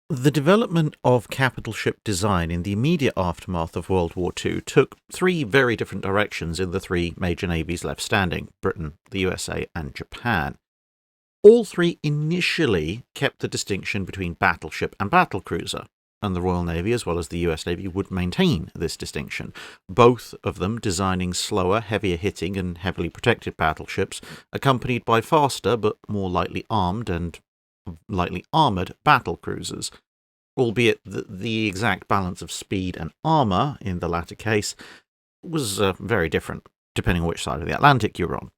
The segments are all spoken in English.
The development of capital ship design in the immediate aftermath of World War II took three very different directions in the three major navies left standing: Britain, the USA, and Japan. All three initially kept the distinction between battleship and battlecruiser, and the Royal Navy as well as the US Navy would maintain this distinction, both of them designing slower, heavier hitting and heavily protected battleships, accompanied by faster but more lightly armed and lightly armoured battlecruisers, albeit the exact balance of speed and armour in the latter case was very different, depending on which side of the Atlantic you were on.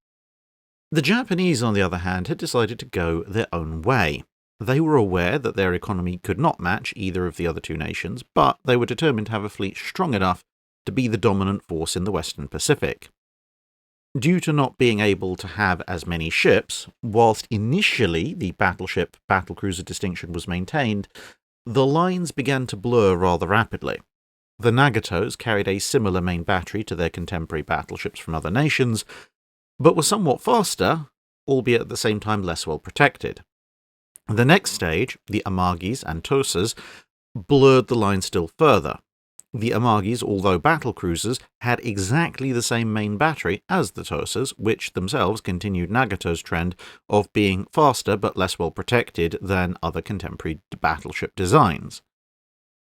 The Japanese, on the other hand, had decided to go their own way. They were aware that their economy could not match either of the other two nations, but they were determined to have a fleet strong enough to be the dominant force in the Western Pacific. Due to not being able to have as many ships, whilst initially the battleship-battlecruiser distinction was maintained, the lines began to blur rather rapidly. The Nagatos carried a similar main battery to their contemporary battleships from other nations, but were somewhat faster, albeit at the same time less well protected. The next stage, the Amagis and Tosas, blurred the line still further. The Amagis, although battlecruisers, had exactly the same main battery as the Tosas, which themselves continued Nagato's trend of being faster but less well protected than other contemporary battleship designs.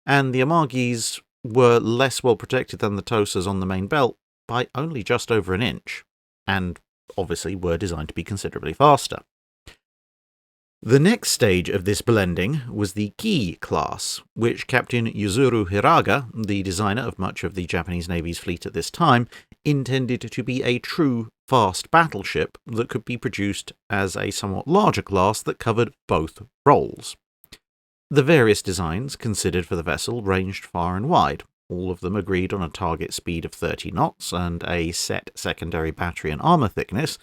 And the Amagis were less well protected than the Tosas on the main belt by only just over an inch, and obviously were designed to be considerably faster. The next stage of this blending was the Kii class, which Captain Yuzuru Hiraga, the designer of much of the Japanese Navy's fleet at this time, intended to be a true fast battleship that could be produced as a somewhat larger class that covered both roles. The various designs considered for the vessel ranged far and wide. All of them agreed on a target speed of 30 knots and a set secondary battery and armour thickness,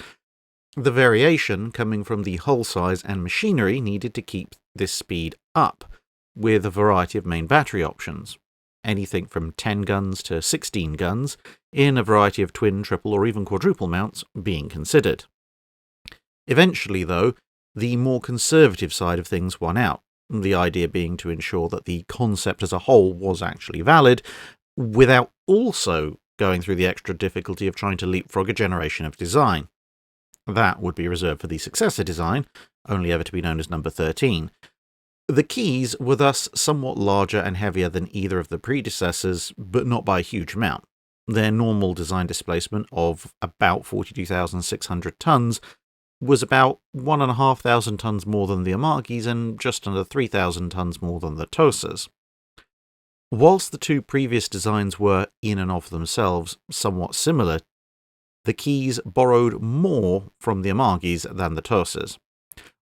the variation coming from the hull size and machinery needed to keep this speed up, with a variety of main battery options, anything from 10 guns to 16 guns, in a variety of twin, triple, or even quadruple mounts being considered. Eventually, though, the more conservative side of things won out, the idea being to ensure that the concept as a whole was actually valid, without also going through the extra difficulty of trying to leapfrog a generation of design. That would be reserved for the successor design, only ever to be known as number 13. The Keys were thus somewhat larger and heavier than either of the predecessors, but not by a huge amount. Their normal design displacement of about 42,600 tons was about 1,500 tons more than the Amagis and just under 3,000 tons more than the Tosas. Whilst the two previous designs were, in and of themselves, somewhat similar, the Keys borrowed more from the Amagis than the Tosas.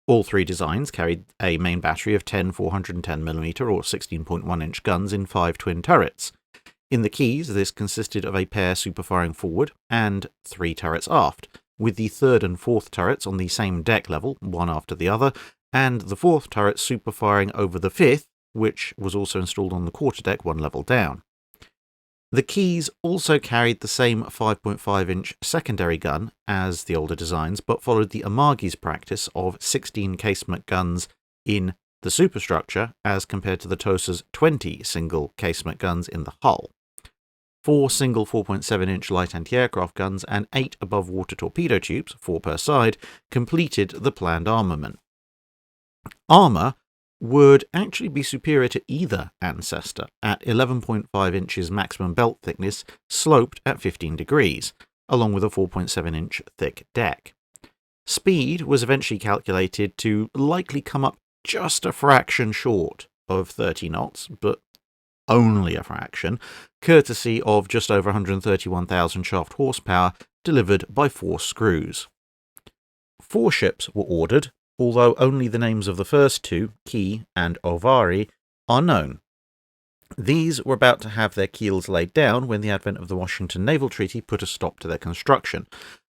All three designs carried a main battery of 10 410mm or 16.1-inch guns in 5 twin turrets. In the Keys, this consisted of a pair superfiring forward and 3 turrets aft, with the third and fourth turrets on the same deck level, one after the other, and the fourth turret superfiring over the fifth, which was also installed on the quarterdeck one level down. The Keys also carried the same 5.5-inch secondary gun as the older designs, but followed the Amagi's practice of 16 casement guns in the superstructure as compared to the Tosa's 20 single casement guns in the hull. 4 single 4.7-inch light anti-aircraft guns and 8 above-water torpedo tubes, 4 per side, completed the planned armament. Armour would actually be superior to either ancestor at 11.5 inches maximum belt thickness, sloped at 15 degrees, along with a 4.7-inch thick deck. Speed was eventually calculated to likely come up just a fraction short of 30 knots, but only a fraction, courtesy of just over 131,000 shaft horsepower delivered by 4 screws. 4 ships were ordered, although only the names of the first two, Kii and Ovari, are known. These were about to have their keels laid down when the advent of the Washington Naval Treaty put a stop to their construction.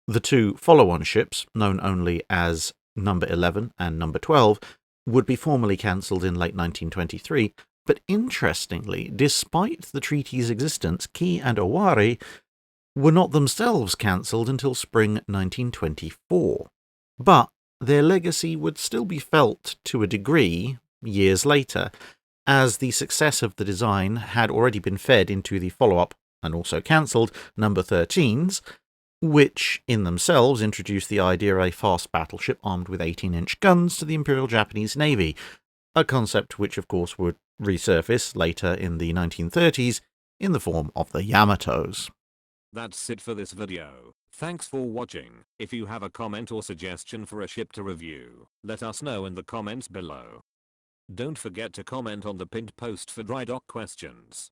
The 2 follow-on ships, known only as Number 11 and Number 12, would be formally cancelled in late 1923, but interestingly, despite the treaty's existence, Kii and Owari were not themselves cancelled until spring 1924. But their legacy would still be felt to a degree years later, as the success of the design had already been fed into the follow-up, and also cancelled, number 13s, which in themselves introduced the idea of a fast battleship armed with 18-inch guns to the Imperial Japanese Navy, a concept which of course would resurface later in the 1930s in the form of the Yamatos. That's it for this video. Thanks for watching. If you have a comment or suggestion for a ship to review, let us know in the comments below. Don't forget to comment on the pinned post for dry dock questions.